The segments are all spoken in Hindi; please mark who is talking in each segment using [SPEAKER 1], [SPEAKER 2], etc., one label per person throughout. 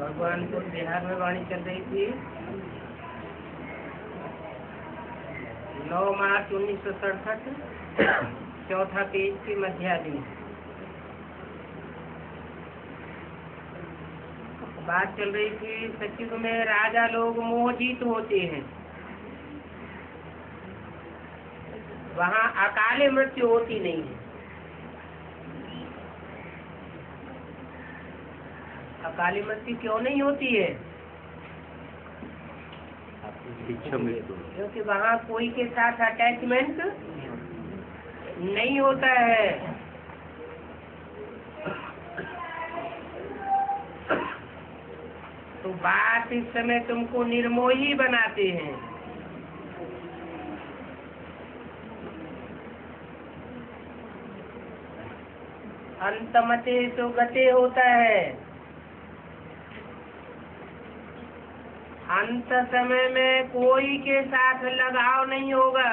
[SPEAKER 1] भगवानपुर बिहार में वाणी चल रही थी 9 मार्च 1967 चौथा पेज के मध्यादि। बात चल रही थी सचिव में राजा लोग मोहजीत होते हैं, वहाँ अकाले मृत्यु होती नहीं है। अकाली मृत्यु क्यों नहीं होती है? क्योंकि वहाँ कोई के साथ अटैचमेंट नहीं होता है। तो बात इस समय तुमको निर्मोही बनाते हैं। अंतमते तो गते होता है। अंत समय में कोई के साथ लगाव नहीं होगा।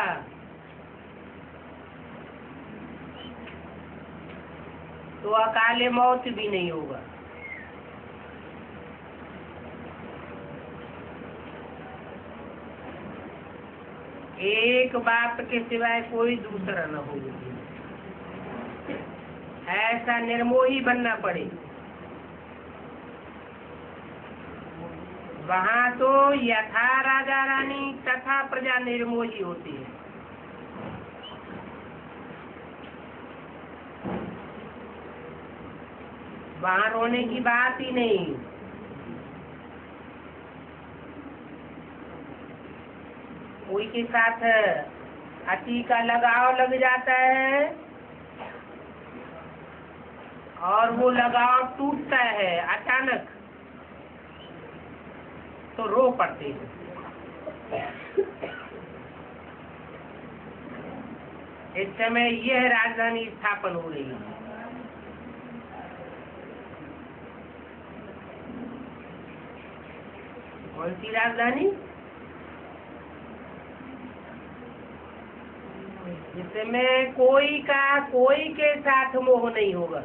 [SPEAKER 1] तो अकाले मौत भी नहीं होगा। एक बाप के सिवाय कोई दूसरा न हो, ऐसा निर्मोही बनना पड़े। वहाँ तो यथा राजा रानी तथा प्रजा निर्मोही होती है। वहाँ रोने की बात ही नहीं। कोई के साथ अति का लगाव लग जाता है और वो लगाव टूटता है अचानक, तो रो पड़ते हैं। इस समय यह राजधानी स्थापन हो रही है। कौन सी राजधानी? जिसमें कोई का कोई के साथ मोह नहीं होगा।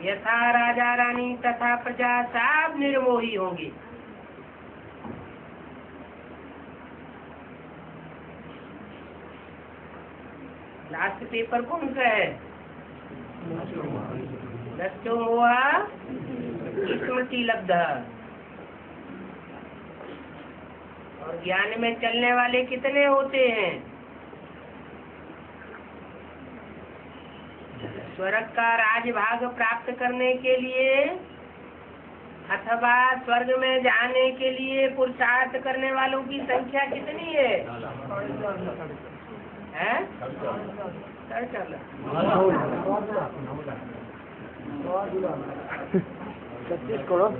[SPEAKER 1] यथा राजा रानी तथा प्रजा सब निर्मोही होंगे। लास्ट पेपर कौन सा है? नष्टो मोहा स्मृति लब्धा। और ज्ञान में चलने वाले कितने होते हैं? स्वर्ग का राजभाग प्राप्त करने के लिए अथवा स्वर्ग में जाने के लिए पुरुषार्थ करने वालों की संख्या कितनी है?
[SPEAKER 2] 36 करोड़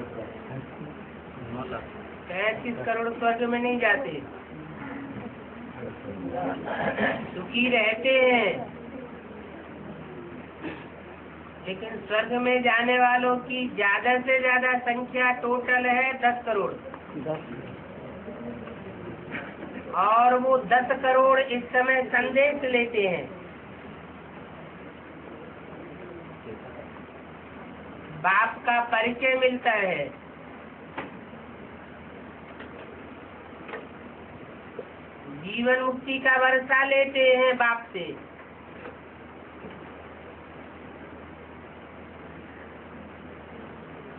[SPEAKER 1] 35 करोड़ स्वर्ग में नहीं जाते, सुखी रहते हैं। लेकिन स्वर्ग में जाने वालों की ज्यादा से ज्यादा संख्या टोटल है 10 करोड़। और वो 10 करोड़ इस समय संदेश लेते हैं। बाप का परिचय मिलता है। जीवन मुक्ति का वर्षा लेते हैं बाप से।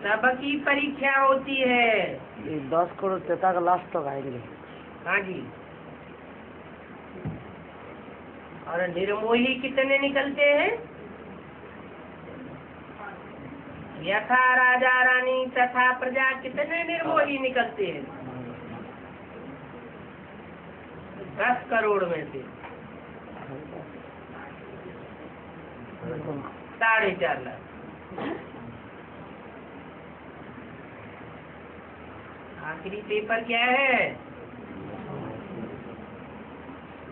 [SPEAKER 1] सबकी परीक्षा होती है।
[SPEAKER 2] 10 करोड़ चेता का लास्ट तक आएंगे।
[SPEAKER 1] हाँ जी। और निर्मोही कितने निकलते हैं? यथा राजा रानी तथा प्रजा कितने निर्मोही निकलते हैं? 10 करोड़ में से 4.5 लाख। आखिरी पेपर क्या है?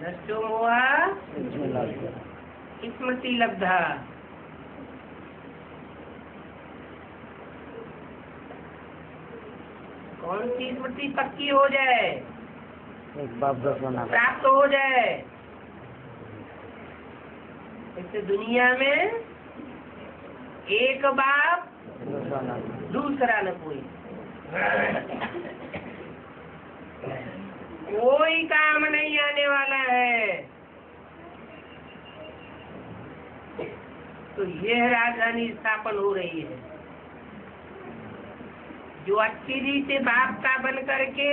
[SPEAKER 1] नष्टो मोहा स्मृति लब्धा। कौन सी स्मृति पक्की हो जाए?
[SPEAKER 2] एक बाप 10 बना
[SPEAKER 1] प्राप्त हो जाए। इससे दुनिया में एक बाप
[SPEAKER 2] दूसरा ना
[SPEAKER 1] दूसरा न कोई। कोई काम नहीं आने वाला है। तो यह राजधानी स्थापन हो रही है, जो अच्छी रीति बाप का बन करके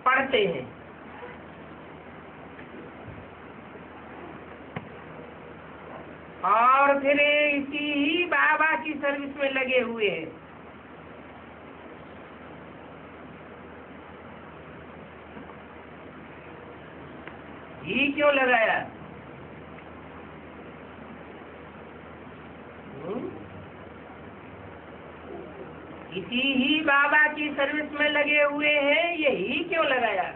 [SPEAKER 1] पढ़ते हैं। और फिर इसी ही बाबा की सर्विस में लगे हुए हैं। ही क्यों लगाया? इसी ही बाबा की सर्विस में लगे हुए हैं, यही क्यों लगाया?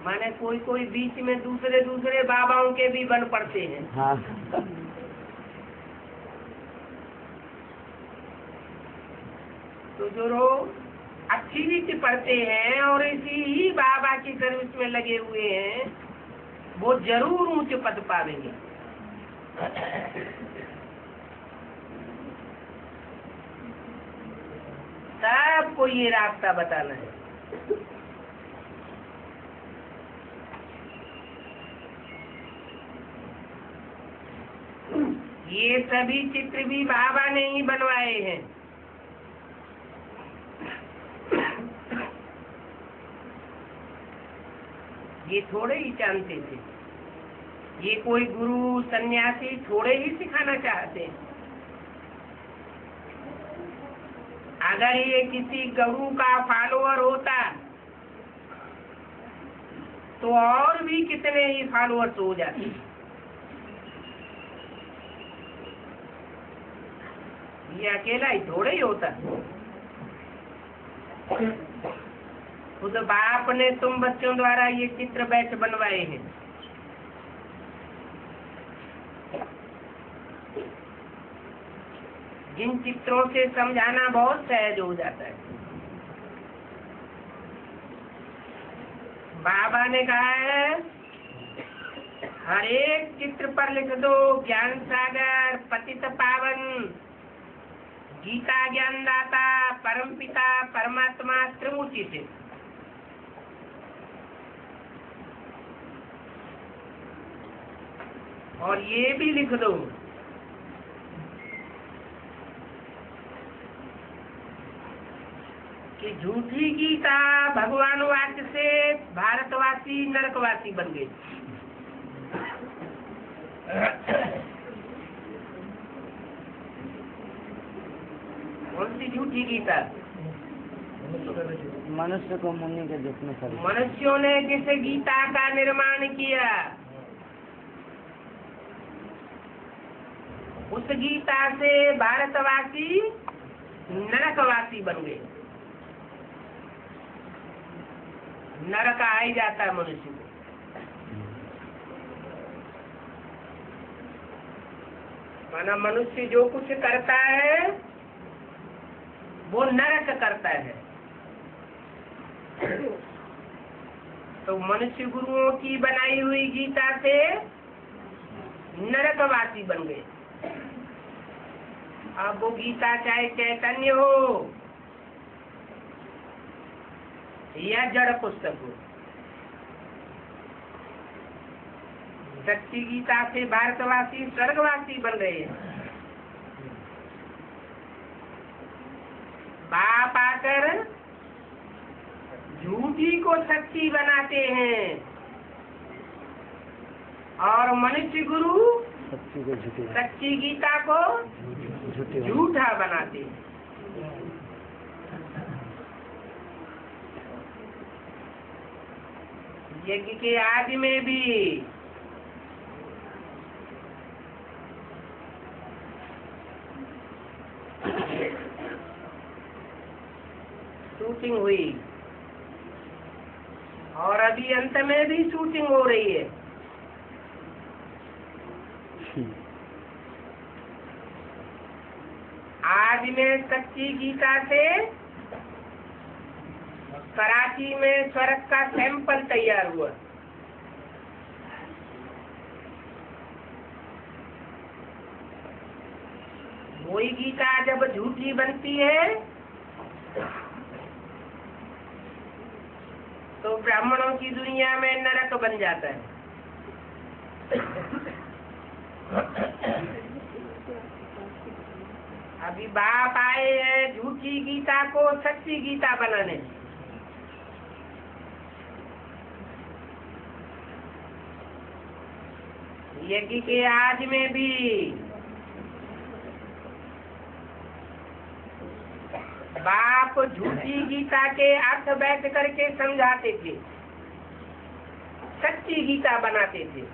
[SPEAKER 1] माने कोई कोई बीच में दूसरे दूसरे बाबाओं के भी बन पड़ते हैं।
[SPEAKER 2] हाँ
[SPEAKER 1] तो जो लोग अच्छी रीति पढ़ते हैं और इसी ही बाबा की सर्विस में लगे हुए हैं, वो जरूर ऊंचे पद पावेंगे। सबको ये रास्ता बताना है। ये सभी चित्र भी बाबा ने ही बनवाए हैं। ये थोड़े ही जानते थे, ये कोई गुरु सन्यासी थोड़े ही सिखाना चाहते हैं। अगर ये किसी गुरु का फॉलोअर होता तो और भी कितने ही फॉलोअर्स हो जाते। ये अकेला ही थोड़े ही होता। खुद बाप ने तुम बच्चों द्वारा ये चित्र बैच बनवाए हैं। जिन चित्रों से समझाना बहुत सहज हो जाता है। बाबा ने कहा है, हर एक चित्र पर लिख दो ज्ञान सागर, पतित पावन, गीता ज्ञानदाता, परमपिता परमात्मा त्रिमूर्ति से। और ये भी लिख दो कि झूठी गीता भगवान वाक्य से भारतवासी नरकवासी बन गए। कौन सी झूठी गीता?
[SPEAKER 2] मनुष्य को मुनि के जितने सारे
[SPEAKER 1] मनुष्यों ने जिस गीता का निर्माण किया, उस गीता से भारतवासी नरकवासी बन गए। नरक आ ही जाता है मनुष्य को। माना मनुष्य जो कुछ करता है वो नरक करता है। तो मनुष्य गुरुओं की बनाई हुई गीता से नरकवासी बन गए। अब वो गीता चाहे चैतन्य हो या जड़ पुस्तक हो, सच्ची गीता से भारतवासी स्वर्गवासी बन रहे हैं। बाप आकर झूठी को सच्ची बनाते हैं और मनुष्य गुरु
[SPEAKER 2] सच्ची को झूठी
[SPEAKER 1] सच्ची गीता को झूठा बनाते हैं। यज्ञ के आदि में भी शूटिंग हुई और अभी अंत में भी शूटिंग हो रही है। आज में सच्ची गीता से कराची में स्वर्ग का सैंपल तैयार हुआ। कोई गीता जब झूठी बनती है तो ब्राह्मणों की दुनिया में नरक बन जाता है। अभी बाप आए हैं झूठी गीता को सच्ची गीता बनाने। यज्ञ के आज में भी बाप झूठी गीता के अर्थ बैठ करके समझाते थे, सच्ची गीता बनाते थे।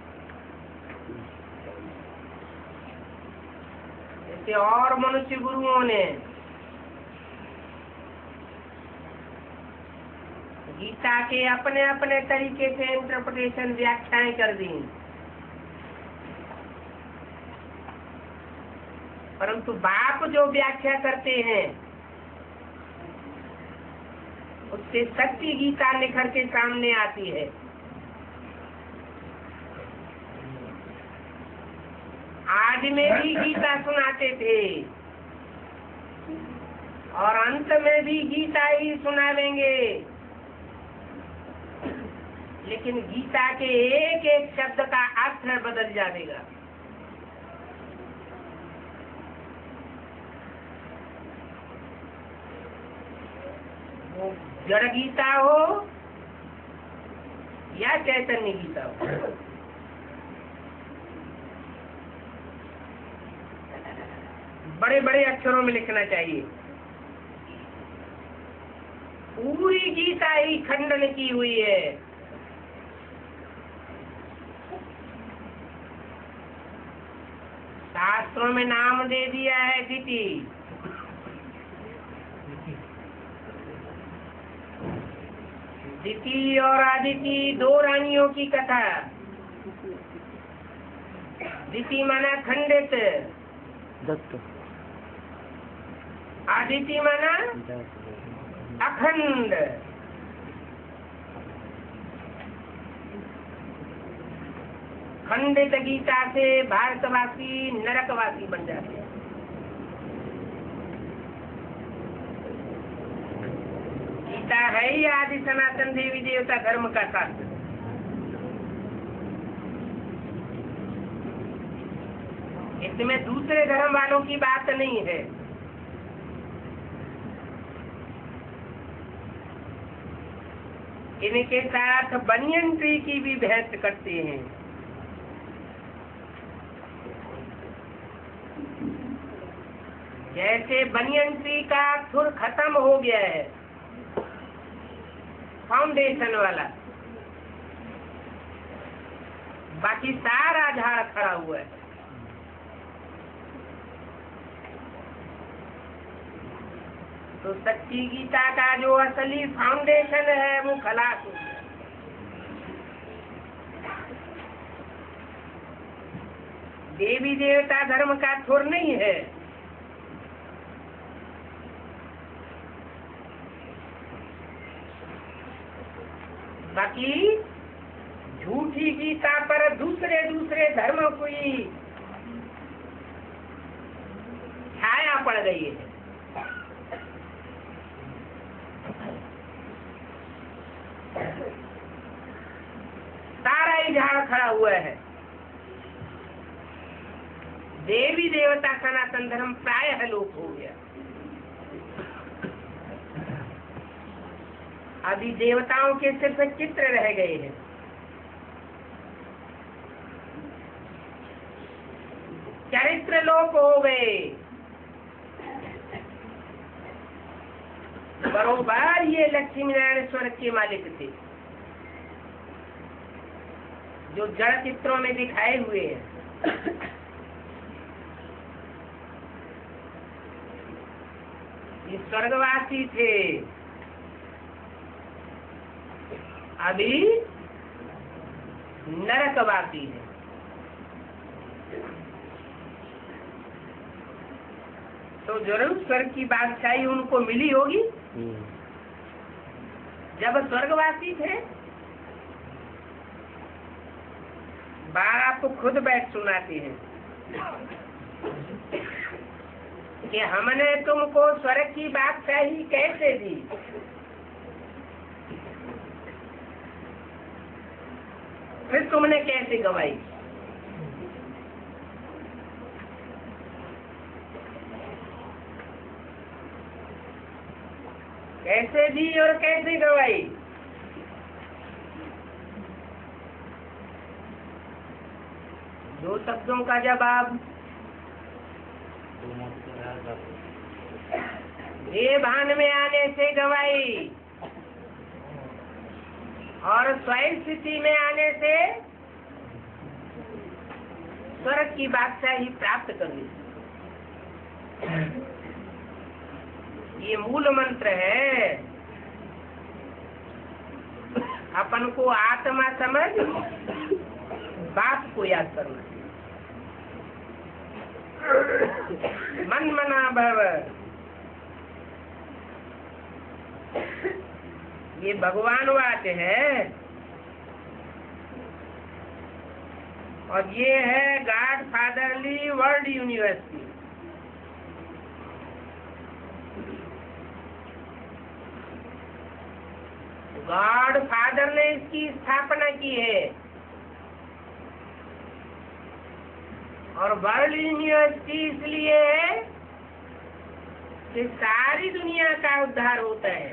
[SPEAKER 1] ऐसे और मनुष्य गुरुओं ने गीता के अपने अपने तरीके से इंटरप्रिटेशन व्याख्याएं कर दी, परंतु बाप जो व्याख्या करते हैं उससे सच्ची गीता निखर के सामने आती है। आज में भी गीता सुनाते थे और अंत में भी गीता ही सुनावेंगे, लेकिन गीता के एक एक शब्द का अर्थ बदल जाएगा। वो जड़ गीता हो या चैतन्य गीता हो, बड़े बड़े अक्षरों में लिखना चाहिए। पूरी गीता ही खंडन की हुई है। शास्त्रों में नाम दे दिया है दिति। दिति और आदिति दो रानियों की कथा। दिति माना खंडित,
[SPEAKER 2] दत्त,
[SPEAKER 1] आदिति माना अखंड। खंडित गीता से भारतवासी नरकवासी बन जाते हैं। गीता है ही आदि सनातन देवी देवता धर्म का शास्त्र। इसमें दूसरे धर्म वालों की बात नहीं है। इनके साथ बनियन ट्री की भी बहस करते हैं। जैसे बनियन ट्री का थुर खत्म हो गया है, फाउंडेशन वाला, बाकी सारा झाड़ खड़ा हुआ है। तो सच्ची गीता का जो असली फाउंडेशन है वो खलास हो गया। देवी देवता धर्म का थुर नहीं है। बाकी झूठी गीता पर दूसरे दूसरे धर्मों की छाया पड़ गई है। सारा ही झाड़ खड़ा हुआ है। देवी देवता सनातन धर्म प्रायः लोप हो गया। अभी देवताओं के सिर्फ चित्र रह गए हैं। चरित्र लोप हो गए। बरोबर ये लक्ष्मी नारायण स्वर्ग के मालिक थे जो जड़ चित्रों में दिखाए हुए हैं। ये स्वर्गवासी थे, अभी नरकवासी है। तो जरूर स्वर्ग की बादशाही उनको मिली होगी जब स्वर्गवासी थे। बाप खुद बैठ सुनाते हैं। कि हमने तुमको स्वर्ग की बादशाही कैसे दी। फिर तुमने कैसे गवाई। कैसे दी और कैसे गवाई। दो शब्दों का जवाब। ये भान में आने से गवाई और स्वयं स्थिति में आने से स्वर्ग की बादशाही प्राप्त करनी। ये मूल मंत्र है। अपन को आत्मा समझ बात को याद करना। मन मना भव, ये भगवान वाक्य है और ये है God fatherly world university. God father ने इसकी स्थापना की है और वर्ल्ड यूनिवर्सिटी इसलिए है कि सारी दुनिया का उद्धार होता है।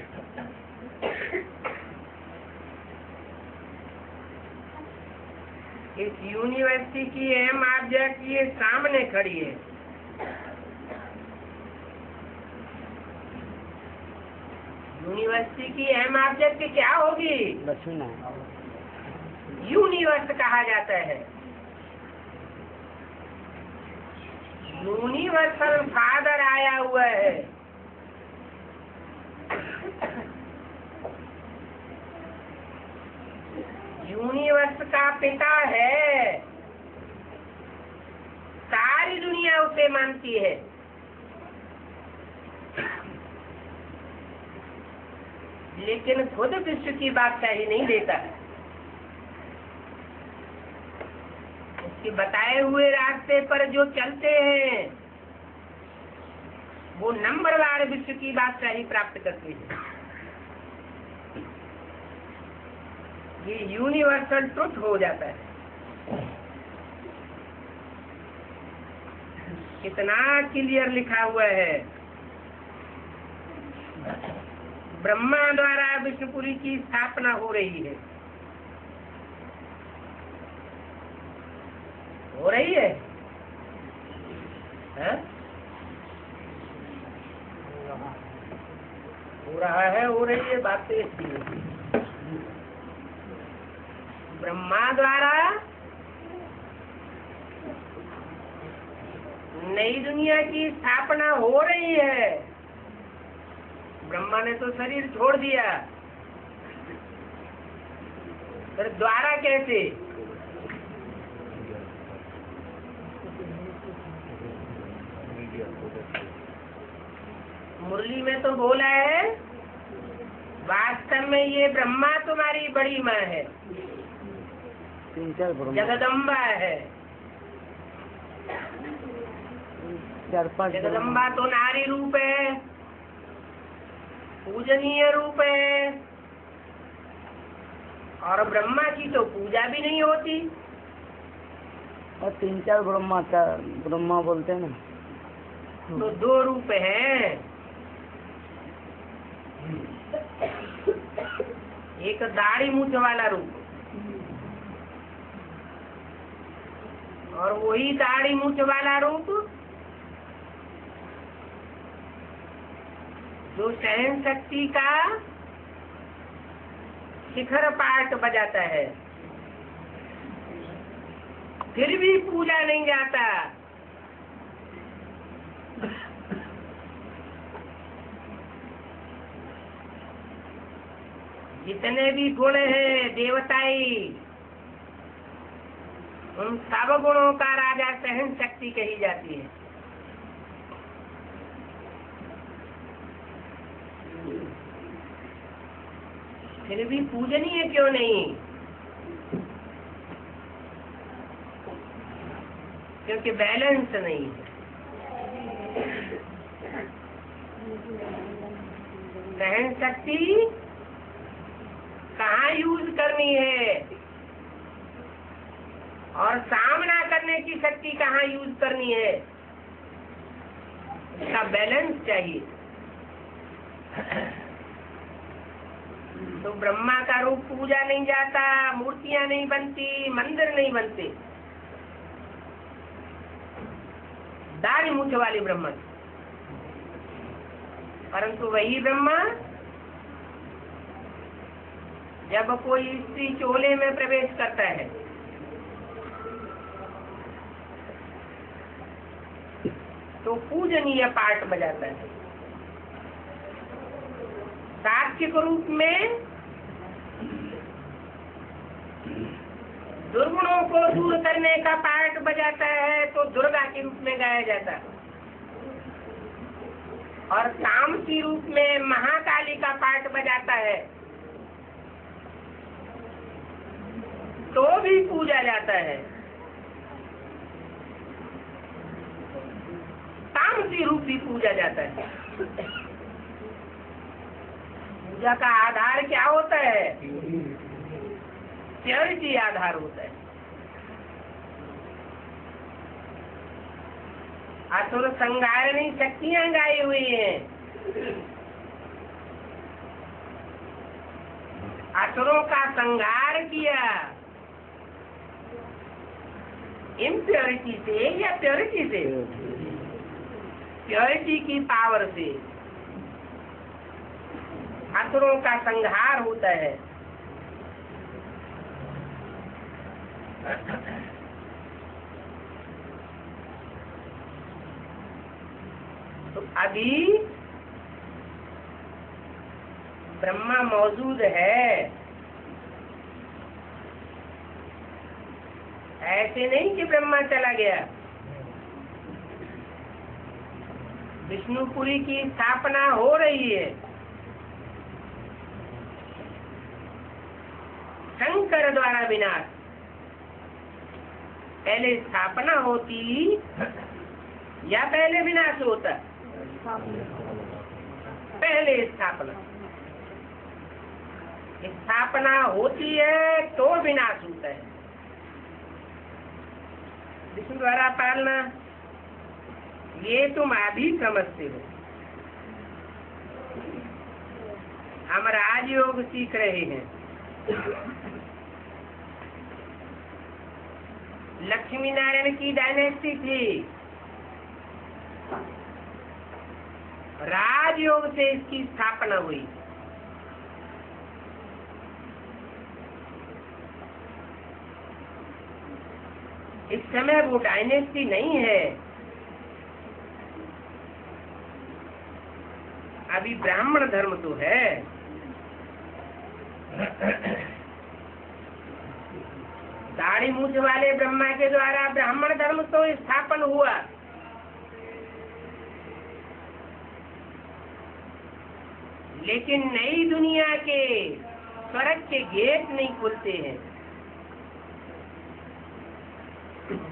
[SPEAKER 1] इस यूनिवर्सिटी की अहम ऑब्जेक्ट ये सामने खड़ी है। यूनिवर्सिटी की अहम ऑब्जेक्ट क्या होगी। यूनिवर्स कहा जाता है। यूनिवर्सल फादर आया हुआ है। यूनिवर्स का पिता है। सारी दुनिया उसे मानती है। लेकिन खुद विश्व की बादशाही नहीं देता है। उसके बताए हुए रास्ते पर जो चलते हैं वो नंबरवार विश्व की बादशाही प्राप्त करते हैं। ये यूनिवर्सल ट्रुथ हो जाता है। कितना क्लियर लिखा हुआ है। ब्रह्मा द्वारा विष्णुपुरी की स्थापना हो रही है। हो रही है, है? हो रहा है, हो रही है। बात तो इसकी है। ब्रह्मा द्वारा नई दुनिया की स्थापना हो रही है। ब्रह्मा ने तो शरीर छोड़ दिया, फिर द्वारा कैसे। मुरली में तो बोला है वास्तव में ये ब्रह्मा तुम्हारी बड़ी माँ है, जगदम्बा है। जगदम्बा तो नारी रूप है, पूजनीय रूप है और ब्रह्मा की तो पूजा भी नहीं होती।
[SPEAKER 2] और 3-4 ब्रह्मा बोलते हैं ना,
[SPEAKER 1] तो 2 रूप हैं। एक दाढ़ी मूछ वाला रूप और वही दाढ़ी मूछ वाला रूप जो सहन शक्ति का शिखर पाठ बजाता है, फिर भी पूजा नहीं जाता। जितने भी गुण हैं देवताई, उन सब गुणों का राजा सहन शक्ति कही जाती है। फिर भी पूजनीय क्यों नहीं? क्योंकि बैलेंस नहीं है। सहन शक्ति कहाँ यूज करनी है और सामना करने की शक्ति कहाँ यूज करनी है, इसका बैलेंस चाहिए। तो ब्रह्मा का रूप पूजा नहीं जाता, मूर्तियां नहीं बनती, मंदिर नहीं बनते, दाढ़ी मूछ वाले ब्रह्मा। परंतु वही ब्रह्मा जब कोई स्त्री चोले में प्रवेश करता है तो पूजनीय पाठ बजाता है। सात्विक रूप में दुर्गुणों को दूर करने का पाठ बजाता है तो दुर्गा के रूप में गाया जाता है, और तामसी रूप में महाकाली का पाठ बजाता है तो भी पूजा जाता है। तामसी रूप भी पूजा जाता है। पूजा का आधार क्या होता है? प्योरिटी आधार होता है। असुर संहारणी शक्तियां गाई हुई हैं। असुरों का संहार किया इम्प्योरिटी से या प्योरिटी से? प्योरिटी की पावर से असुरों का संहार होता है। तो अभी ब्रह्मा मौजूद है, ऐसे नहीं कि ब्रह्मा चला गया। विष्णुपुरी की स्थापना हो रही है। शंकर द्वारा विनाश, पहले स्थापना होती या पहले विनाश होता? पहले स्थापना। स्थापना होती है तो विनाश होता है। विष्णु द्वारा पालना ये तुम अभी समझते हो। हम राजयोग सीख रहे हैं। लक्ष्मी नारायण की डायनेस्टी थी, राजयोग से इसकी स्थापना हुई। इस समय वो डायनेस्टी नहीं है। अभी ब्राह्मण धर्म तो है। दाढ़ी मूछ वाले ब्रह्मा के द्वारा ब्राह्मण धर्म तो स्थापन हुआ, लेकिन नई दुनिया के स्वर्ग के गेट नहीं खुलते हैं।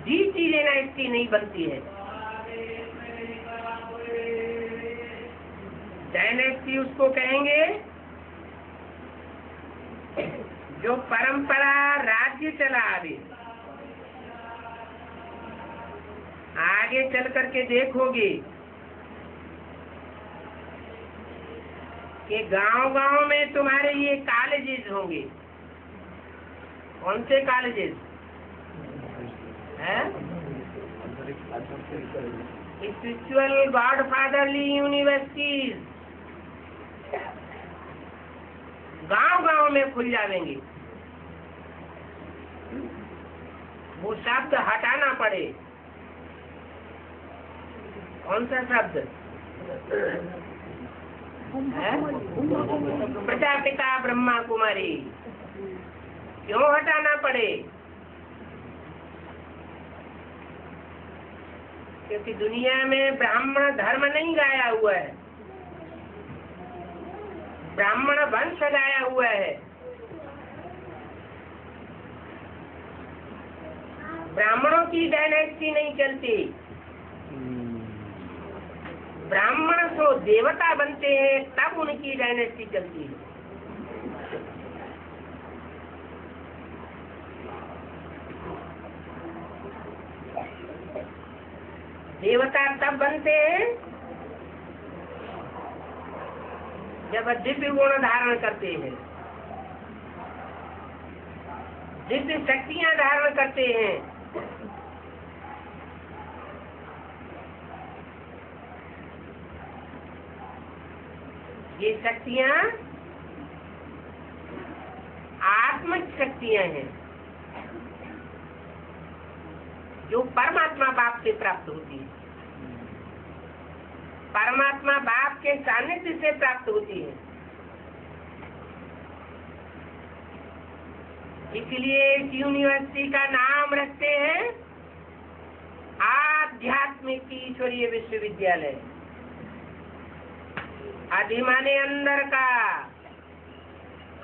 [SPEAKER 1] जीती लेना इसकी नहीं बनती है। डायनेस्टी उसको कहेंगे जो परंपरा राज्य चला। आगे चल करके देखोगे कि गांव-गांव में तुम्हारे ये कॉलेजेस होंगे। कौन से कॉलेजेस हैं? स्पिरिचुअल गॉडफादरली यूनिवर्सिटीज गांव-गांव में खुल जाएंगे। वो शब्द हटाना पड़े। कौन सा शब्द? प्रजापिता ब्रह्मा कुमारी। क्यों हटाना पड़े? क्योंकि दुनिया में ब्राह्मण धर्म नहीं गाया हुआ है, ब्राह्मण वंश गाया हुआ है। ब्राह्मणों की डायनेस्टी नहीं चलती। ब्राह्मण सो देवता बनते हैं, तब उनकी डायनेस्टी चलती है। देवता तब बनते हैं जब दिव्य गुण धारण करते हैं, दिव्य शक्तियां धारण करते हैं। ये शक्तियां आत्मिक शक्तियां हैं जो परमात्मा बाप से प्राप्त होती है, परमात्मा बाप के सानिध्य से प्राप्त होती है। इसलिए इस यूनिवर्सिटी का नाम रखते हैं आध्यात्मिक ईश्वरीय विश्वविद्यालय। आदि माने अंदर का,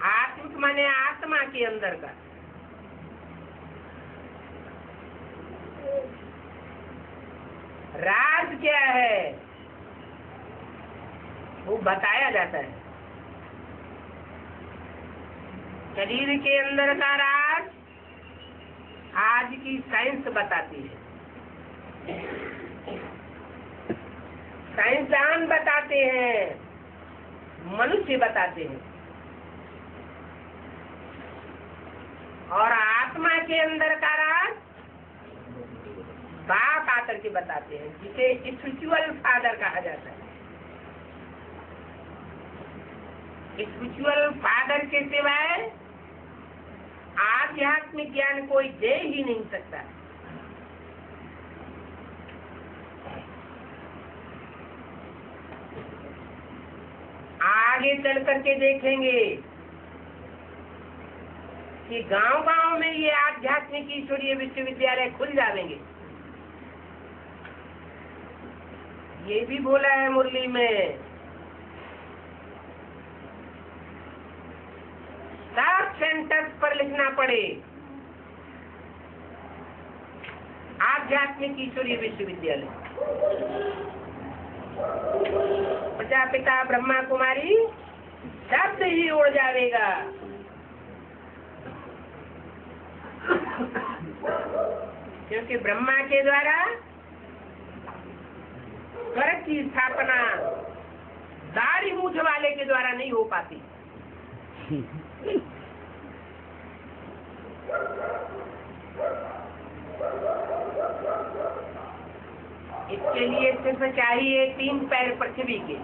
[SPEAKER 1] आत्मिक माने आत्मा के अंदर का। राज क्या है वो बताया जाता है। शरीर के अंदर का राज आज की साइंस बताती है, साइंसदान बताते हैं, मनुष्य बताते हैं। और आत्मा के अंदर का राज बाप आकर के बताते हैं, जिसे स्पिरिचुअल फादर कहा जाता है। स्पिरिचुअल फादर के सिवाय आध्यात्मिक ज्ञान कोई दे ही नहीं सकता। आगे चल करके देखेंगे कि गांव-गांव में ये आध्यात्मिक ईश्वरीय विश्वविद्यालय खुल जाएंगे। ये भी बोला है मुरली में, सब सेंटर्स पर लिखना पड़े आध्यात्मिक ईश्वरीय विश्वविद्यालय। प्रजापिता ब्रह्मा कुमारी शब्द ही उड़ जाएगा। क्योंकि ब्रह्मा के द्वारा स्वर्ग की स्थापना दाढ़ी मूछ वाले के द्वारा नहीं हो पाती। इसके लिए सिर्फ चाहिए 3 पैर पृथ्वी के।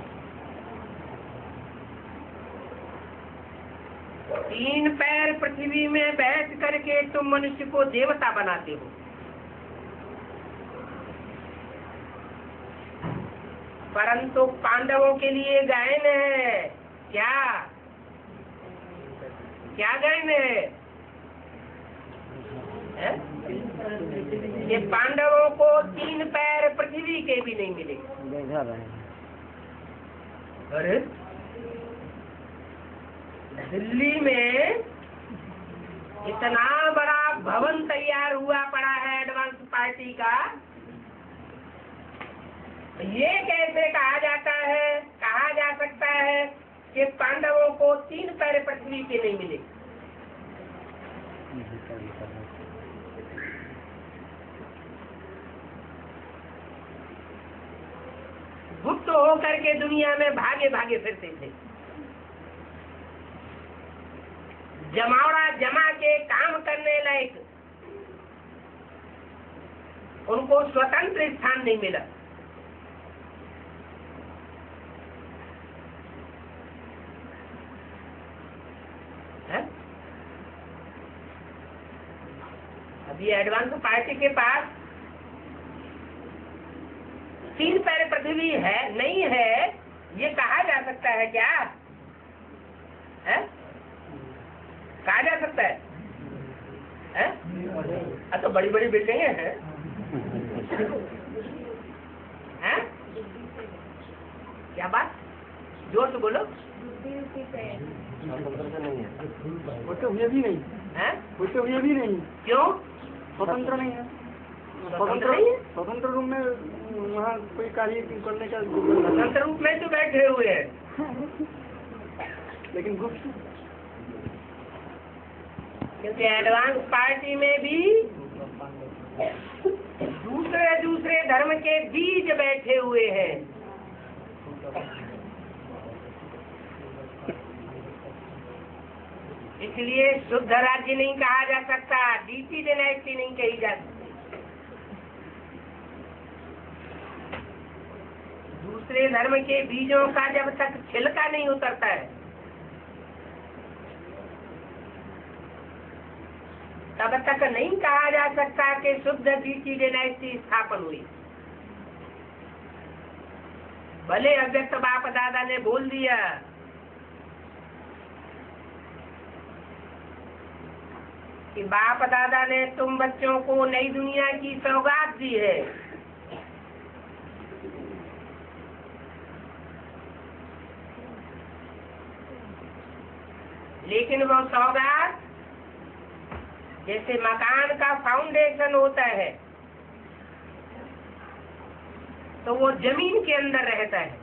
[SPEAKER 1] 3 पैर पृथ्वी में बैठ करके तुम मनुष्य को देवता बनाते हो। परंतु पांडवों के लिए गायन है क्या? क्या गायन है? ये पांडवों को 3 पैर पृथ्वी के भी नहीं मिले। अरे दिल्ली में इतना बड़ा भवन तैयार हुआ पड़ा है एडवांस पार्टी का, ये कैसे कहा जाता है, कहा जा सकता है कि पांडवों को 3 पैर पृथ्वी के नहीं मिले? गुप्त होकर के दुनिया में भागे भागे फिरते थे। जमावड़ा जमा के काम करने लायक उनको स्वतंत्र स्थान नहीं मिला। अभी एडवांस पार्टी के पास 3 पैर पृथ्वी है नहीं है, ये कहा जा सकता है क्या? है? कहा जा सकता है? तो बड़ी बड़ी बिल्डिंगे हैं। हैं? क्या बात? जोर से बोलो।
[SPEAKER 2] होते हुए भी नहीं है, होते हुए भी नहीं।
[SPEAKER 1] क्यों?
[SPEAKER 2] स्वतंत्र नहीं है। स्वतंत्र रूप में वहाँ कोई कार्य करने का
[SPEAKER 1] स्वतंत्र रूप में तो बैठे हुए हैं,
[SPEAKER 2] लेकिन गुप्त
[SPEAKER 1] क्योंकि एडवांस पार्टी में भी दूसरे दूसरे धर्म के बीज बैठे हुए हैं। इसलिए शुद्ध राज्य नहीं कहा जा सकता, डीसी डायनेस्टी नहीं कही जा सकती। दूसरे धर्म के बीजों का जब तक छिलका नहीं उतरता है तब तक नहीं कहा जा सकता कि शुद्ध डीसी डायनेस्टी स्थापन हुई। भले अव्यक्त बाप दादा ने बोल दिया कि बाप दादा ने तुम बच्चों को नई दुनिया की सौगात दी है, लेकिन वो सौगात जैसे मकान का फाउंडेशन होता है तो वो जमीन के अंदर रहता है,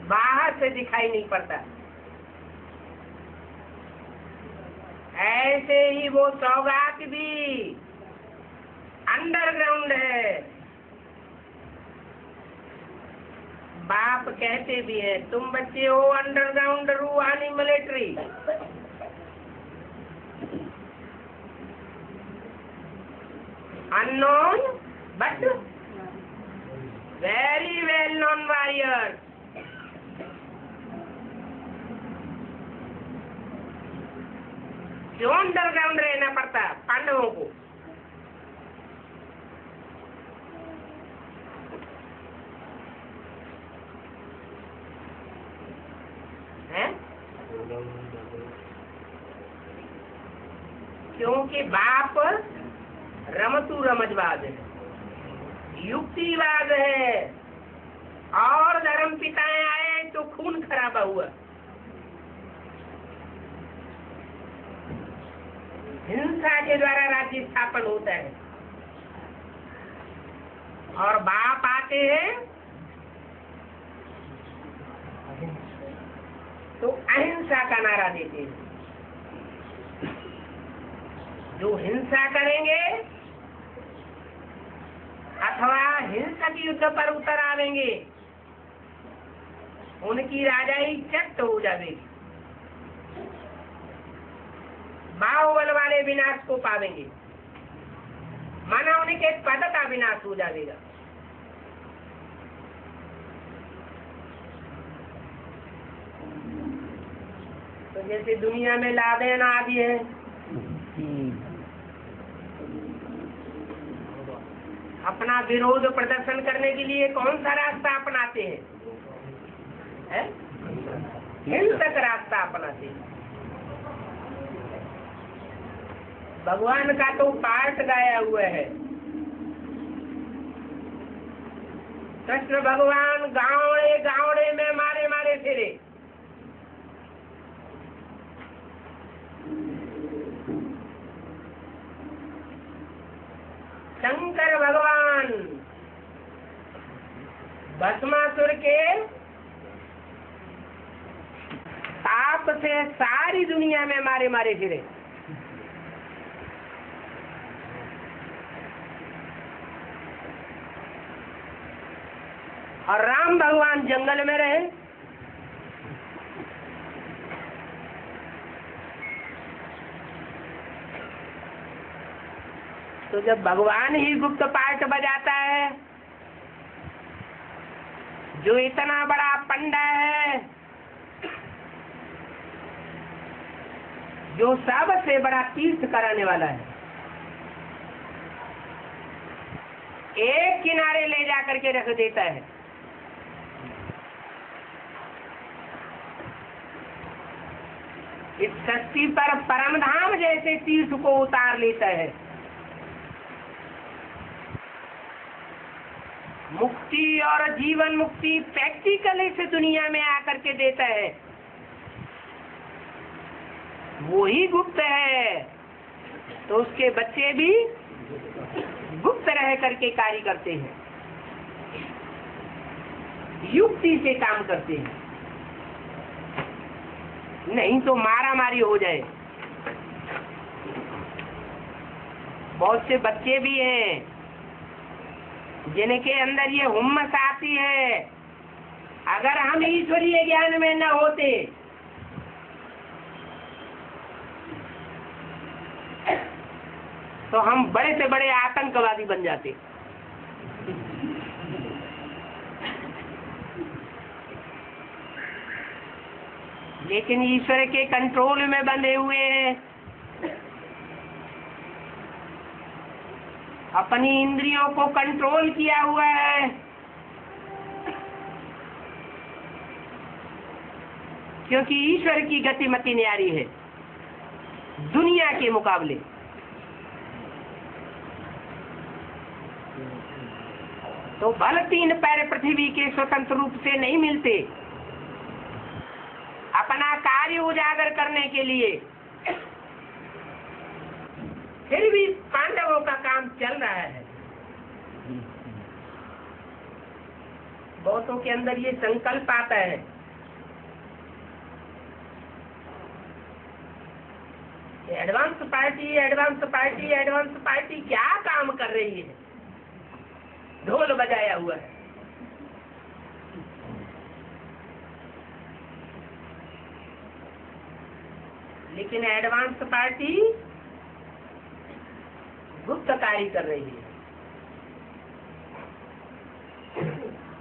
[SPEAKER 1] बाहर से दिखाई नहीं पड़ता। ऐसे ही वो सौगात भी अंडरग्राउंड है। बाप कहते भी हैं तुम बच्चे हो अंडरग्राउंड रूहानी military. Unknown but very well known warrior. क्यों अंडरग्राउंड रहना पड़ता पांडवों को? है? क्योंकि बाप रमतू रमजवाद है, युक्तिवाद है, और धर्म पिताएं आए तो खून खराबा हुआ। हिंसा के द्वारा राज्य स्थापन होता है, और बाप आते हैं तो अहिंसा का नारा देते हैं। जो हिंसा करेंगे अथवा हिंसक युद्ध पर उतर आवेंगे उनकी राजाई चट हो जाएगी, बाहुबल वाले विनाश को पावेंगे, माना उनके पद का विनाश हो जाएगा। तो जैसे दुनिया में लादेन आदि है, अपना विरोध प्रदर्शन करने के लिए कौन सा रास्ता अपनाते हैं? हिंसक रास्ता अपनाते हैं। भगवान का तो पाठ गाया हुआ है। कृष्ण भगवान गावड़े गावड़े में मारे मारे फिरे। शंकर भगवान भस्मासुर के ताप से सारी दुनिया में मारे मारे फिरे। और राम भगवान जंगल में रहे। तो जब भगवान ही गुप्त पाठ बजाता है, जो इतना बड़ा पंडा है, जो सबसे बड़ा तीर्थ कराने वाला है, एक किनारे ले जाकर के रख देता है। इस सृष्टि पर परमधाम जैसे तीर्थ को उतार लेता है। मुक्ति और जीवन मुक्ति प्रैक्टिकल इस दुनिया में आकर के देता है। वो ही गुप्त है, तो उसके बच्चे भी गुप्त रह करके कार्य करते हैं, युक्ति से काम करते हैं, नहीं तो मारा मारी हो जाए। बहुत से बच्चे भी हैं जिनके अंदर ये हुम्मस आती है, अगर हम ईश्वरीय ज्ञान में न होते तो हम बड़े से बड़े आतंकवादी बन जाते। लेकिन ईश्वर के कंट्रोल में बंधे हुए हैं, अपनी इंद्रियों को कंट्रोल किया हुआ है, क्योंकि ईश्वर की गतिमति न्यारी है दुनिया के मुकाबले। तो बल 3 पैर पृथ्वी के स्वतंत्र रूप से नहीं मिलते। अपना कार्य उजागर करने के लिए फिर भी पांडवों का काम चल रहा है। बहुतों के अंदर ये संकल्प आता है advance party advance party advance party क्या काम कर रही है, ढोल बजाया हुआ है। लेकिन एडवांस पार्टी गुप्त कार्य कर रही है।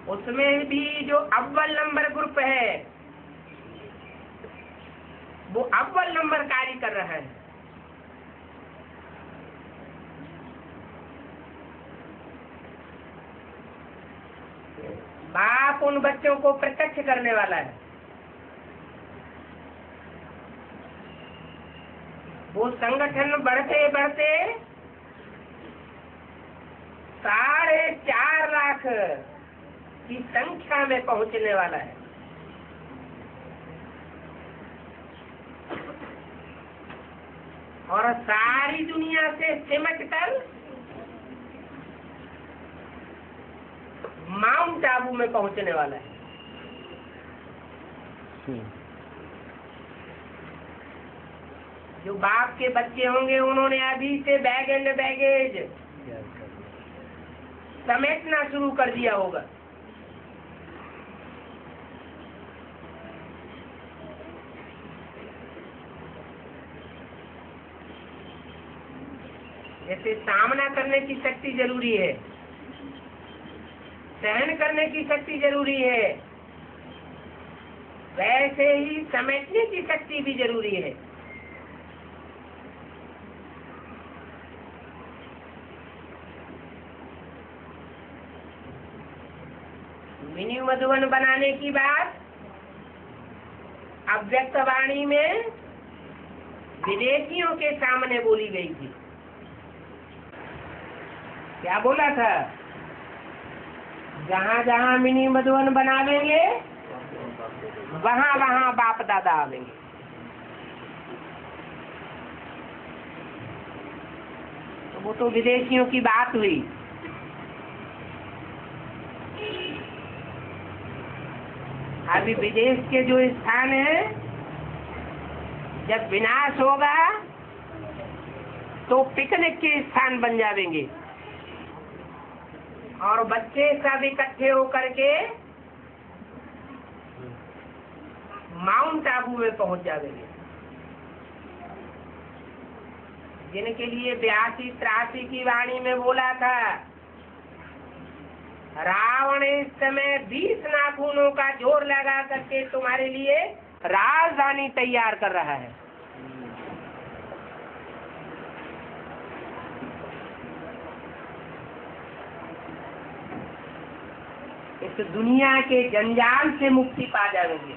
[SPEAKER 1] उसमें भी जो अव्वल नंबर ग्रुप है वो अव्वल नंबर कार्य कर रहा है। बाप उन बच्चों को प्रत्यक्ष करने वाला है। वो संगठन बढ़ते बढ़ते 4.5 लाख की संख्या में पहुंचने वाला है। और सारी दुनिया से सिमट कर माउंट आबू में पहुंचने वाला है। जो बाप के बच्चे होंगे उन्होंने अभी से बैग एंड बैगेज समेटना शुरू कर दिया होगा। जैसे सामना करने की शक्ति जरूरी है, सहन करने की शक्ति जरूरी है, वैसे ही समेटने की शक्ति भी जरूरी है। मिनी मधुबन बनाने की बात अव्यक्त वाणी में विदेशियों के सामने बोली गई थी। क्या बोला था? जहाँ जहाँ मिनी मधुबन बनावेंगे वहाँ वहाँ बाप दादा आवेंगे। तो वो तो विदेशियों की बात हुई। अभी विदेश के जो स्थान है, जब विनाश होगा तो पिकनिक के स्थान बन जाएंगे और बच्चे सब इकट्ठे होकर के माउंट आबू में पहुंच जाएंगे, जिनके लिए 82-83 की वाणी में बोला था रावण इस समय 20 नाखूनों का जोर लगा करके तुम्हारे लिए राजधानी तैयार कर रहा है। इस दुनिया के जंजाल से मुक्ति पा जाओगे।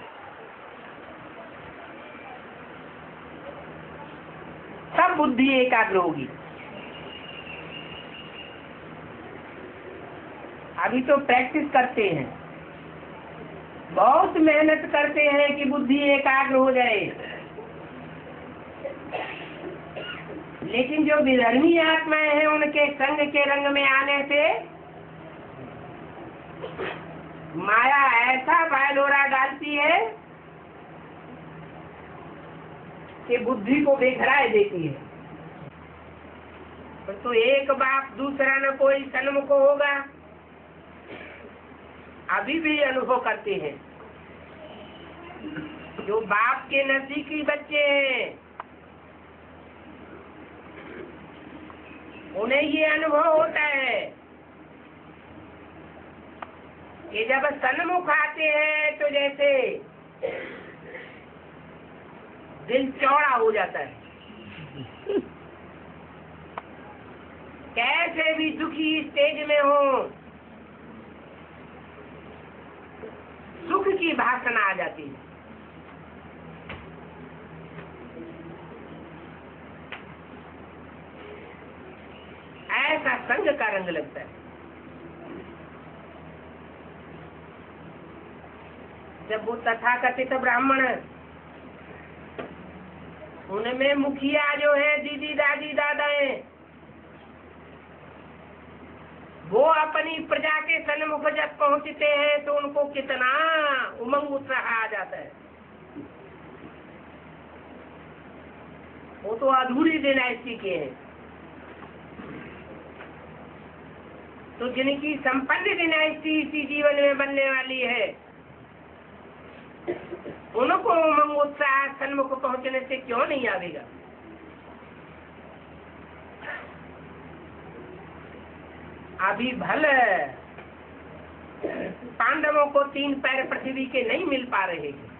[SPEAKER 1] सब बुद्धि एकाग्र होगी। अभी तो प्रैक्टिस करते हैं, बहुत मेहनत करते हैं कि बुद्धि एकाग्र हो जाए, लेकिन जो विधर्मी आत्माएं हैं उनके संग के रंग में आने से माया ऐसा बायलोरा डालती है कि बुद्धि को बेखराए देती है। तो एक बाप दूसरा न कोई सन्मुख होगा, अभी भी अनुभव करते हैं। जो बाप के नजदीकी बच्चे हैं उन्हें ये अनुभव होता है कि जब सन्मुख आते हैं तो जैसे दिल चौड़ा हो जाता है। कैसे भी दुखी स्टेज में हो, सुख की भाषण आ जाती है। ऐसा संग का रंग लगता है। जब वो तथाकथित ब्राह्मण उनमें मुखिया जो है दीदी दादी दादा है, वो अपनी प्रजा के सन्मुख जब पहुंचते हैं तो उनको कितना उमंग उत्साह आ जाता है। वो तो अधूरी डिनाइस्टी के हैं। तो जिनकी संपन्न डिनाइस्टी इसी जीवन में बनने वाली है, उनको उमंग उत्साह सन्मुख पहुंचने से क्यों नहीं आवेगा। अभी भले पांडवों को 3 पैर पृथ्वी के नहीं मिल पा रहे हैं,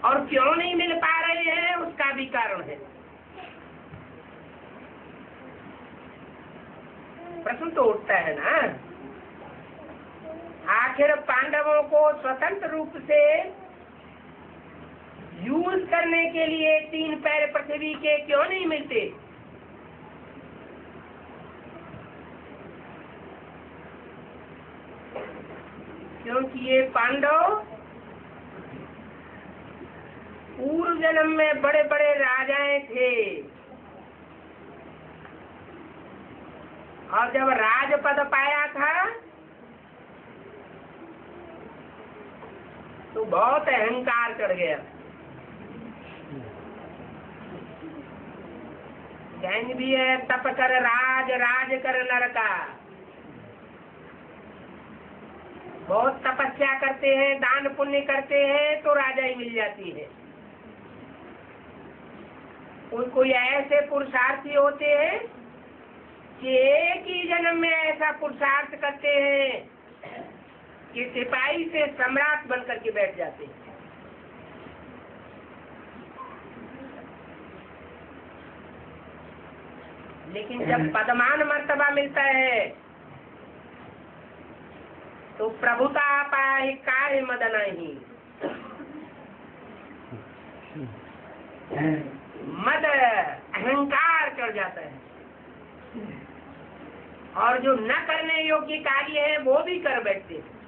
[SPEAKER 1] और क्यों नहीं मिल पा रहे हैं उसका भी कारण है। प्रश्न तो उठता है ना, आखिर पांडवों को स्वतंत्र रूप से यूज करने के लिए 3 पैर पृथ्वी के क्यों नहीं मिलते। क्योंकि ये पांडव पूर्व जन्म में बड़े बड़े राजाएं थे, और जब राजपद पाया था तो बहुत अहंकार चढ़ गया। कहने भी है, तप कर राज राज कर नरका। बहुत तपस्या करते हैं, दान पुण्य करते हैं तो राजा ही मिल जाती है। कोई ऐसे पुरुषार्थी होते हैं कि एक ही जन्म में ऐसा पुरुषार्थ करते हैं कि सिपाही से सम्राट बनकर के बैठ जाते हैं। लेकिन जब पदमान मर्तबा मिलता है तो प्रभुता पाहि काहे मद नहीं। मद अहंकार चढ़ जाता है, और जो न करने योग्य कार्य है वो भी कर बैठते हैं।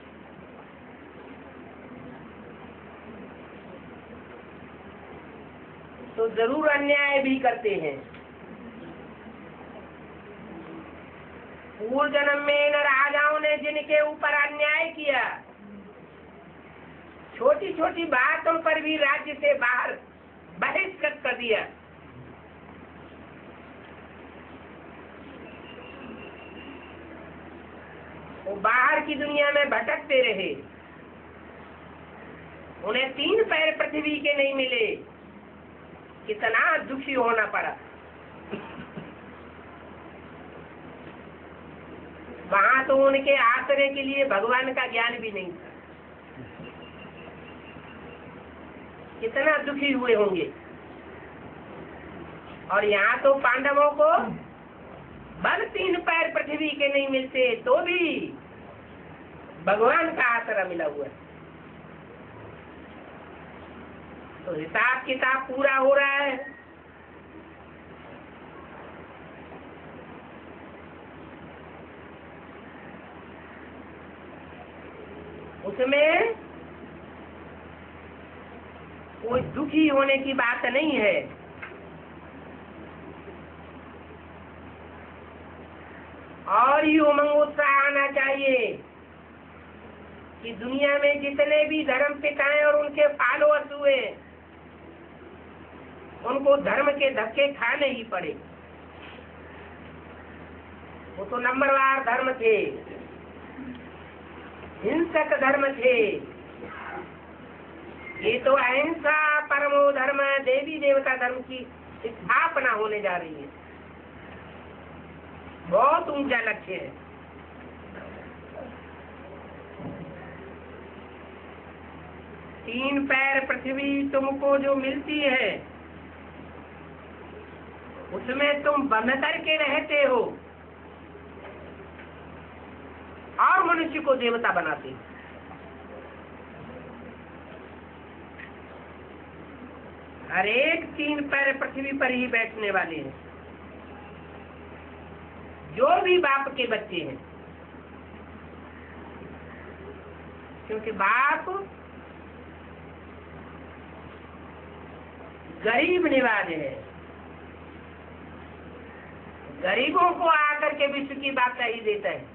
[SPEAKER 1] तो जरूर अन्याय भी करते हैं। पूर्व जन्म में इन राजाओं ने जिनके ऊपर अन्याय किया, छोटी छोटी बातों पर भी राज्य से बाहर बहिष्कृत कर दिया। वो बाहर की दुनिया में भटकते रहे, उन्हें 3 पैर पृथ्वी के नहीं मिले, कितना दुखी होना पड़ा। वहां तो उनके आश्रय के लिए भगवान का ज्ञान भी नहीं था, कितना दुखी हुए होंगे। और यहाँ तो पांडवों को बल 3 पैर पृथ्वी के नहीं मिलते तो भी भगवान का आसरा मिला हुआ है। तो हिसाब किताब पूरा हो रहा है। उसमें कोई दुखी होने की बात नहीं है। और ही उमंग उत्साह आना चाहिए कि दुनिया में जितने भी धर्म पिताएं और उनके फॉलोअर्स हुए, उनको धर्म के धक्के खाने ही पड़े। वो तो नंबरवार धर्म थे, हिंसक धर्म थे। ये तो अहिंसा परमो धर्म, देवी देवता धर्म की स्थापना होने जा रही है। बहुत ऊंचा लक्ष्य है। तीन पैर पृथ्वी तुमको जो मिलती है, उसमें तुम बंध करके रहते हो और मनुष्य को देवता बनाते हो। हर एक तीन पैर पृथ्वी पर ही बैठने वाले हैं, जो भी बाप के बच्चे हैं। क्योंकि बाप गरीब निवाज है, गरीबों को आकर के विश्व की बात ही देता है।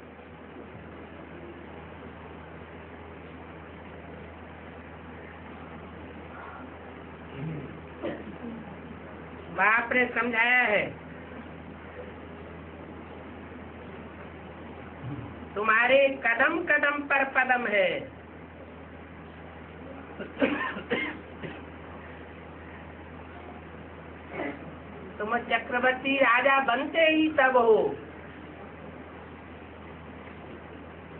[SPEAKER 1] बाप ने समझाया है, तुम्हारे कदम कदम पर पदम है। तुम चक्रवर्ती राजा बनते ही तब हो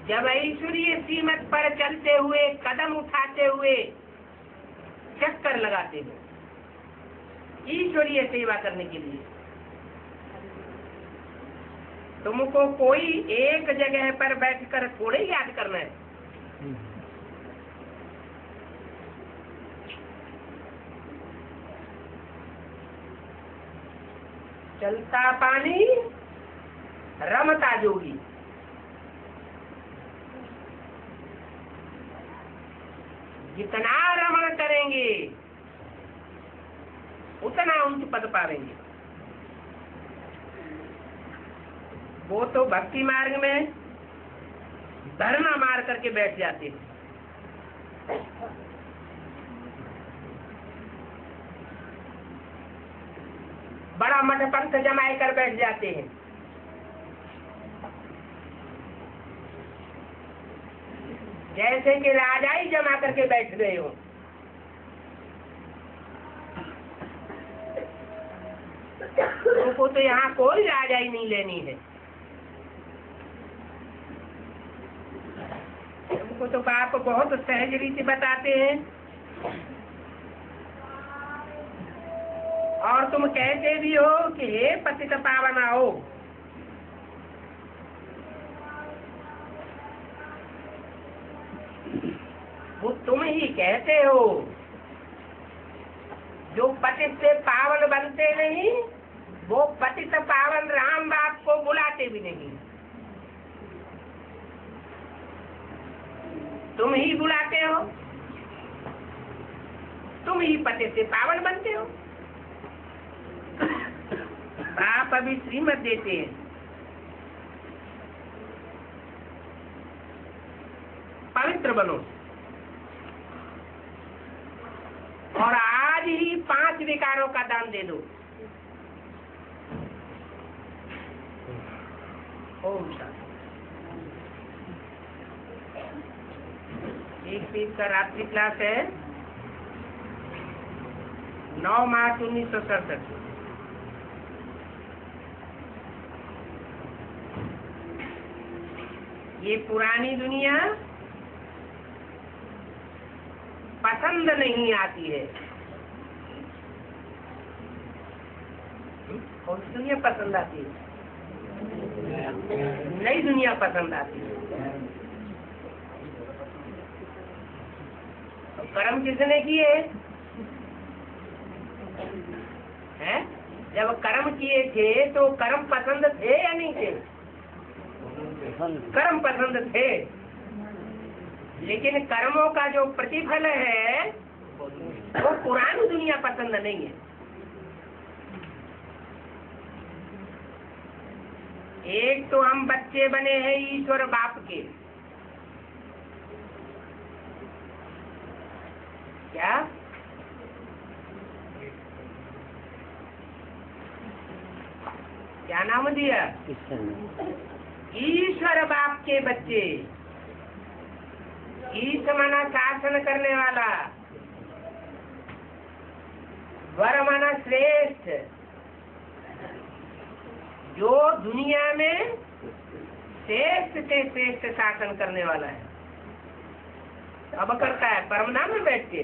[SPEAKER 1] जब ऐश्वर्य सीमत पर चलते हुए, कदम उठाते हुए चक्कर लगाते हो ईश्वरीय सेवा करने के लिए। तुमको कोई एक जगह पर बैठकर थोड़े याद करना है। चलता पानी रमता जोगी। जितना रमण करेंगे उतना उच्च पद पाएंगे। वो तो भक्ति मार्ग में धरना मार करके बैठ जाते हैं। बड़ा मठ पंथ जमाए कर बैठ जाते हैं। जैसे कि राजा ही जमा करके बैठ गए हो। उनको तो यहाँ कोई राजा ही नहीं लेनी है। तुमको तो बाप बहुत सहज रीति बताते हैं और तुम कहते भी हो कि हे पतित पावन आओ। वो तुम ही कहते हो, जो पतित से पावन बनते नहीं वो पतित पावन राम बाप को बुलाते भी नहीं। तुम ही बुलाते हो, तुम ही पतित से पावन बनते हो। आप अभी श्रीमत देते हैं, पवित्र बनो और आज ही 5 विकारों का दान दे दो। ओम शांति। एक पीस का रात्रि क्लास है 9 मार्च 1967। ये पुरानी दुनिया पसंद नहीं आती है। कौन सी दुनिया पसंद आती है? नई दुनिया पसंद आती है। तो कर्म किसने किए हैं? जब कर्म किए थे तो कर्म पसंद थे या नहीं थे? कर्म पसंद थे, लेकिन कर्मों का जो प्रतिफल है वो पुरानी दुनिया पसंद नहीं है। एक तो हम बच्चे बने हैं ईश्वर बाप के, क्या क्या नाम दिया? ईश्वर बाप के बच्चे। ईश माना शासन करने वाला, वर माना श्रेष्ठ, जो दुनिया में श्रेष्ठ से श्रेष्ठ शासन करने वाला है। अब करता है परमधाम में बैठ के,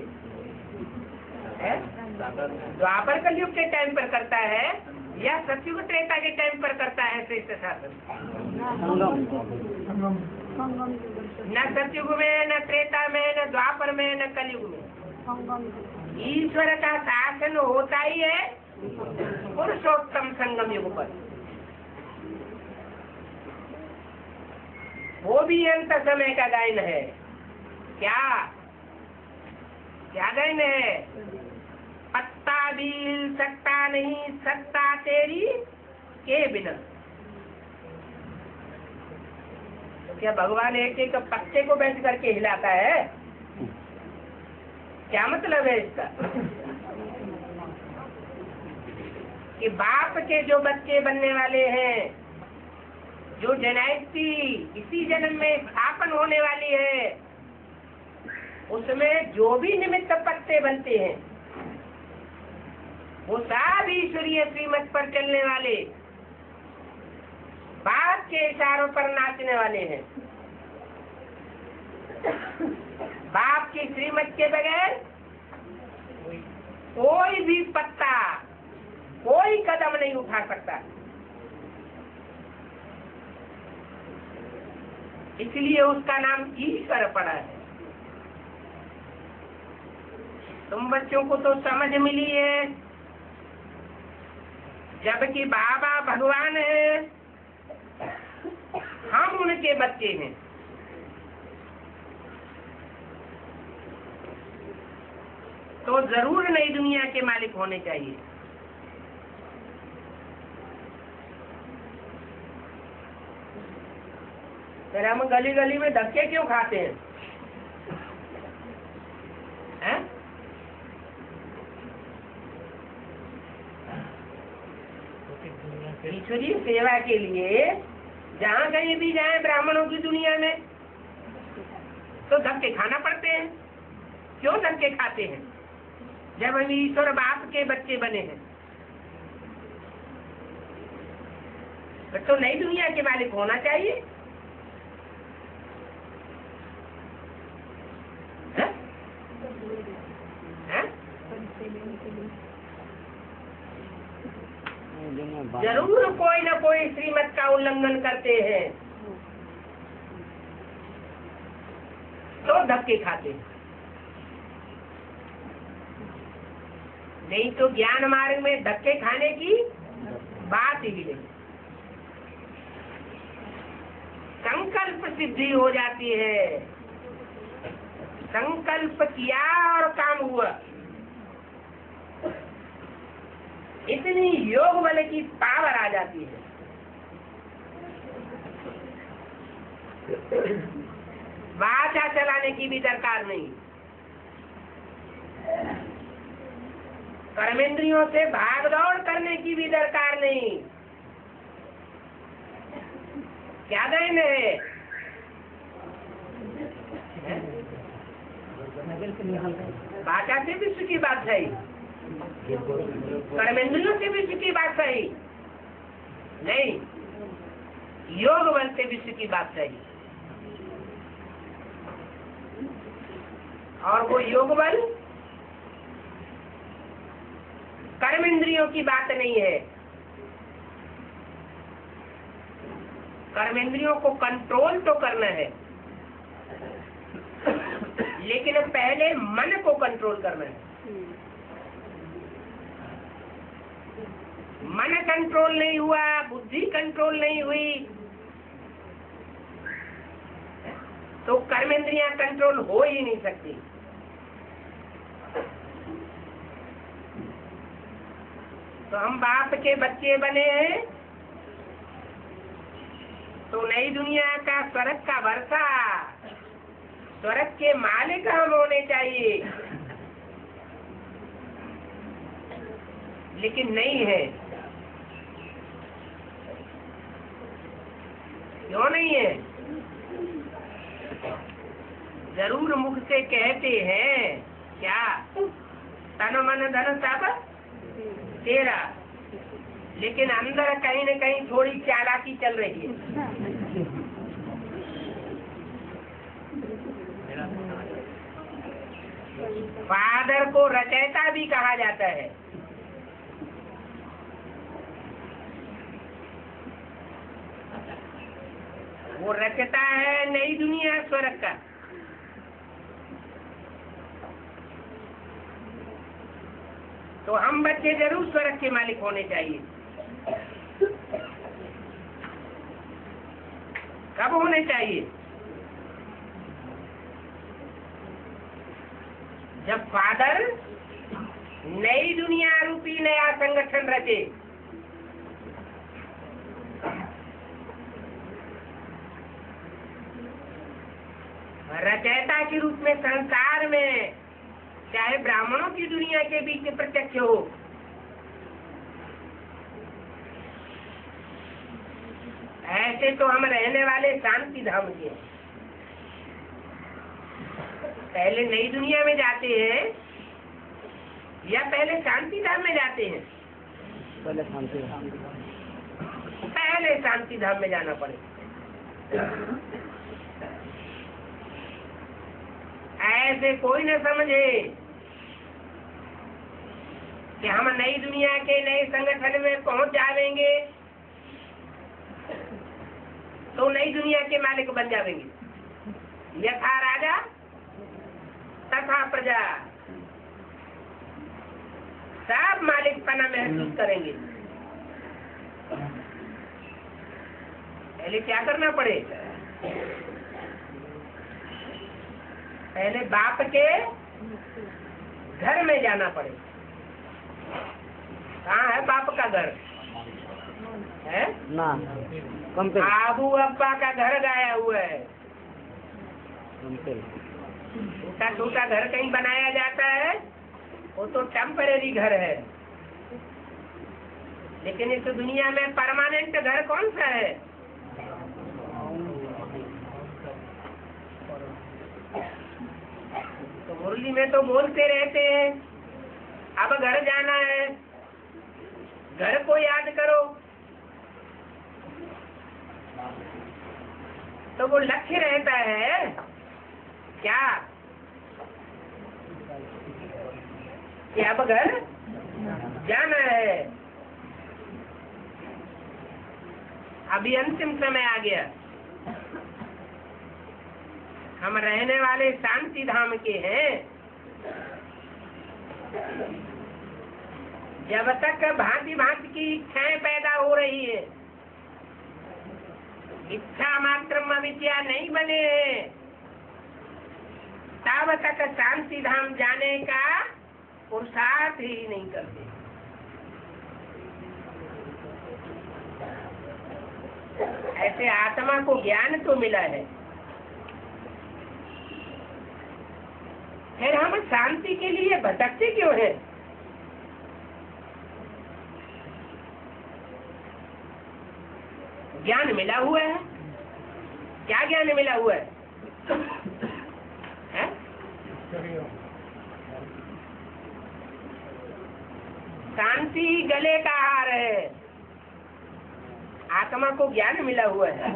[SPEAKER 1] द्वापर कलयुग के टाइम पर करता है या सतयुग त्रेता के टाइम पर करता है श्रेष्ठ शासन? न सतयुग में, न त्रेता में, न द्वापर में, न कलयुग में। ईश्वर का शासन होता ही है पुरुषोत्तम संगम युग पर। वो भी अंत समय का गायन है। क्या क्या गायन है? पत्ता भी हिल सकता नहीं सत्ता तेरी के बिना। तो क्या भगवान एक एक पत्ते को बैठ करके हिलाता है? क्या मतलब है इसका? कि बाप के जो बच्चे बनने वाले हैं, जो जनाइती इसी जन्म में स्थापन होने वाली है, उसमें जो भी निमित्त पत्ते बनते हैं वो सब ईश्वरीय श्रीमत पर चलने वाले, बाप के इशारों पर नाचने वाले हैं। बाप की श्रीमत के बगैर कोई भी पत्ता, कोई कदम नहीं उठा सकता। इसलिए उसका नाम ईश्वर पड़ा है। तुम बच्चों को तो समझ मिली है, जबकि बाबा भगवान है, हम उनके बच्चे हैं। तो जरूर नई दुनिया के मालिक होने चाहिए। फिर हम गली गली में धक्के क्यों खाते हैं? ईश्वरीय सेवा के लिए जहाँ कहीं भी जाए ब्राह्मणों की दुनिया में तो धक्के खाना पड़ते हैं। क्यों धक्के खाते हैं? जब हम ईश्वर बाप के बच्चे बने हैं तो नई दुनिया के मालिक होना चाहिए। जरूर कोई न कोई श्रीमत का उल्लंघन करते हैं तो धक्के खाते हैं। नहीं तो ज्ञान मार्ग में धक्के खाने की बात ही नहीं। संकल्प सिद्धि हो जाती है। संकल्प किया और काम हुआ। इतनी योग बल की पावर आ जाती है। वाचा चलाने की भी दरकार नहीं। कर्मेंद्रियों से भाग दौड़ करने की भी दरकार नहीं। क्या देन है? वाचा से विश्व की बात है, कर्मेंद्रियों से विश्व की बात सही नहीं, योग बल से विश्व की बात सही। और वो योग बल कर्मेंद्रियों की बात नहीं है। कर्मेंद्रियों को कंट्रोल तो करना है, लेकिन पहले मन को कंट्रोल करना है। मन कंट्रोल नहीं हुआ, बुद्धि कंट्रोल नहीं हुई, तो कर्मेंद्रियां कंट्रोल हो ही नहीं सकती। तो हम बाप के बच्चे बने हैं, तो नई दुनिया का स्वर्ग का वर्षा, स्वर्ग के मालिक हम होने चाहिए, लेकिन नहीं है। क्यों नहीं है? जरूर मुख से कहते हैं क्या, तन मन धन सब तेरा, लेकिन अंदर कहीं न कहीं थोड़ी चालाकी चल रही है। फादर को रचयिता भी कहा जाता है। वो रचता है नई दुनिया स्वर्ग का। तो हम बच्चे जरूर स्वर्ग के मालिक होने चाहिए। कब होने चाहिए? जब फादर नई दुनिया रूपी नया संगठन रचे। रचयिता के रूप में संसार में, चाहे ब्राह्मणों की दुनिया के बीच प्रत्यक्ष हो, ऐसे तो हम रहने वाले शांति धाम के। पहले नई दुनिया में जाते हैं या पहले शांति धाम में जाते हैं?
[SPEAKER 2] पहले शांति धाम।
[SPEAKER 1] पहले शांति धाम में जाना पड़ेगा। ऐसे कोई न समझे कि हम नई दुनिया के नए संगठन में पहुंच जाएंगे तो नई दुनिया के मालिक बन जाएंगे। यथा राजा तथा प्रजा, सब मालिकपना महसूस करेंगे। पहले क्या करना पड़े? पहले बाप के घर में जाना पड़े। कहाँ है बाप का घर? है
[SPEAKER 2] ना
[SPEAKER 1] आबू अब्बा का घर गाया हुआ है। छोटा छोटा घर कहीं बनाया जाता है, वो तो टेम्परेरी घर है। लेकिन इस दुनिया में परमानेंट घर कौन सा है? तो मुरली में तो बोलते रहते हैं अब घर जाना है, घर को याद करो। तो वो लक्ष्य रहता है क्या कि अब घर जाना है। अभी अंतिम समय आ गया। हम रहने वाले शांति धाम के हैं। जब तक भांति भांति की इच्छाएं पैदा हो रही है, इच्छा मात्र अविद्या नहीं बने हैं, तब तक शांति धाम जाने का पुरुषार्थ ही नहीं करते। ऐसे आत्मा को ज्ञान तो मिला है, फिर हम शांति के लिए भटकते क्यों हैं? ज्ञान मिला हुआ है। क्या ज्ञान मिला हुआ है? शांति गले का हार है। आत्मा को ज्ञान मिला हुआ है।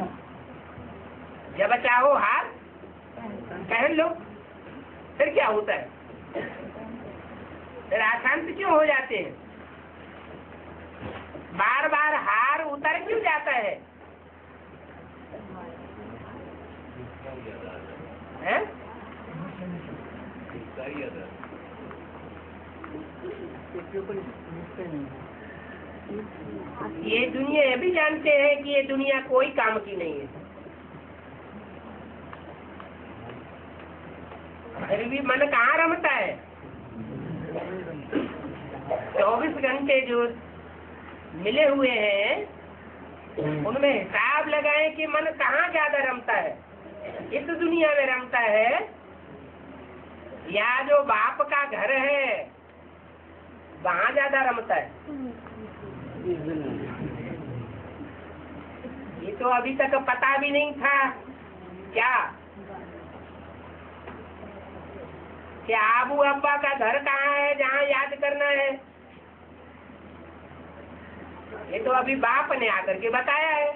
[SPEAKER 1] जब चाहो हार पहन लो, फिर क्या होता है? फिर अशांत क्यों हो जाते हैं? बार बार हार उतर क्यों जाता है? हैं? ये दुनिया ये भी जानते हैं कि ये दुनिया कोई काम की नहीं है, फिर भी मन कहाँ रमता है? 24 घंटे जो मिले हुए हैं उनमें हिसाब लगाएं कि मन कहाँ ज्यादा रमता है, इस दुनिया में रमता है या जो बाप का घर है वहाँ ज्यादा रमता है। ये तो अभी तक पता भी नहीं था क्या कि आबू अब्बा का घर कहाँ है जहाँ याद करना है। ये तो अभी बाप ने आकर के बताया है,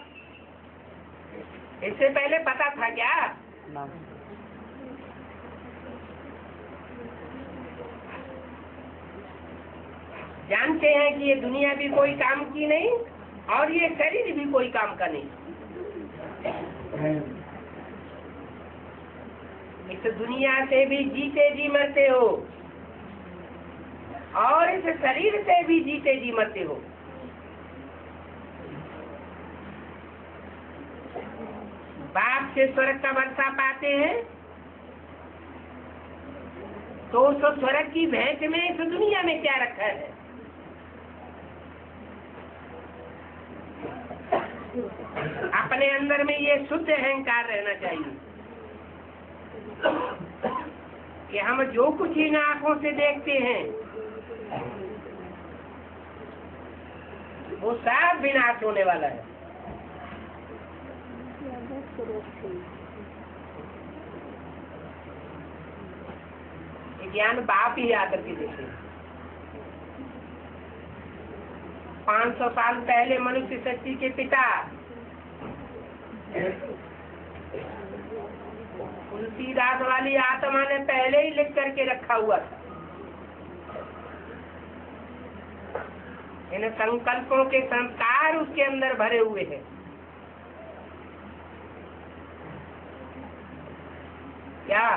[SPEAKER 1] इससे पहले पता था क्या? जानते हैं कि ये दुनिया भी कोई काम की नहीं और ये शरीर भी कोई काम का नहीं। इस दुनिया से भी जीते जी मरते हो और इस शरीर से भी जीते जी मरते हो। बाप से स्वर्ग का वर्षा पाते हैं तो उस स्वर्ग की भेंट में इस दुनिया में क्या रखा है? अपने अंदर में ये शुद्ध अहंकार रहना चाहिए कि हम जो कुछ इन आंखों से देखते हैं वो सब विनाश होने वाला है। ज्ञान बाप ही आकर के देखे। 500 साल पहले मनुष्य शक्ति के पिता तुलसीदास वाली आत्मा ने पहले ही लिख करके रखा हुआ था। इन संकल्पों के संस्कार उसके अंदर भरे हुए हैं। क्या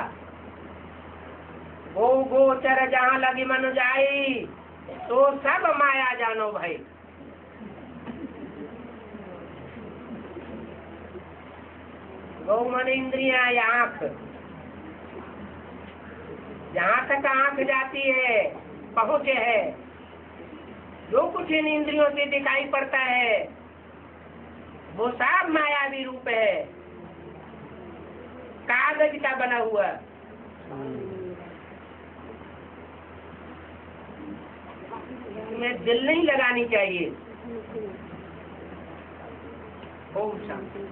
[SPEAKER 1] गो गोचर जहाँ लगी मन जाई तो सब माया जानो भाई। गौ मन इंद्रिया आँख, जहाँ तक आँख जाती है पहुँचे है, जो कुछ इन इंद्रियों से दिखाई पड़ता है वो सब मायावी रूप है, कागज का बना हुआ। इसमें दिल नहीं लगानी चाहिए। ओम शांति।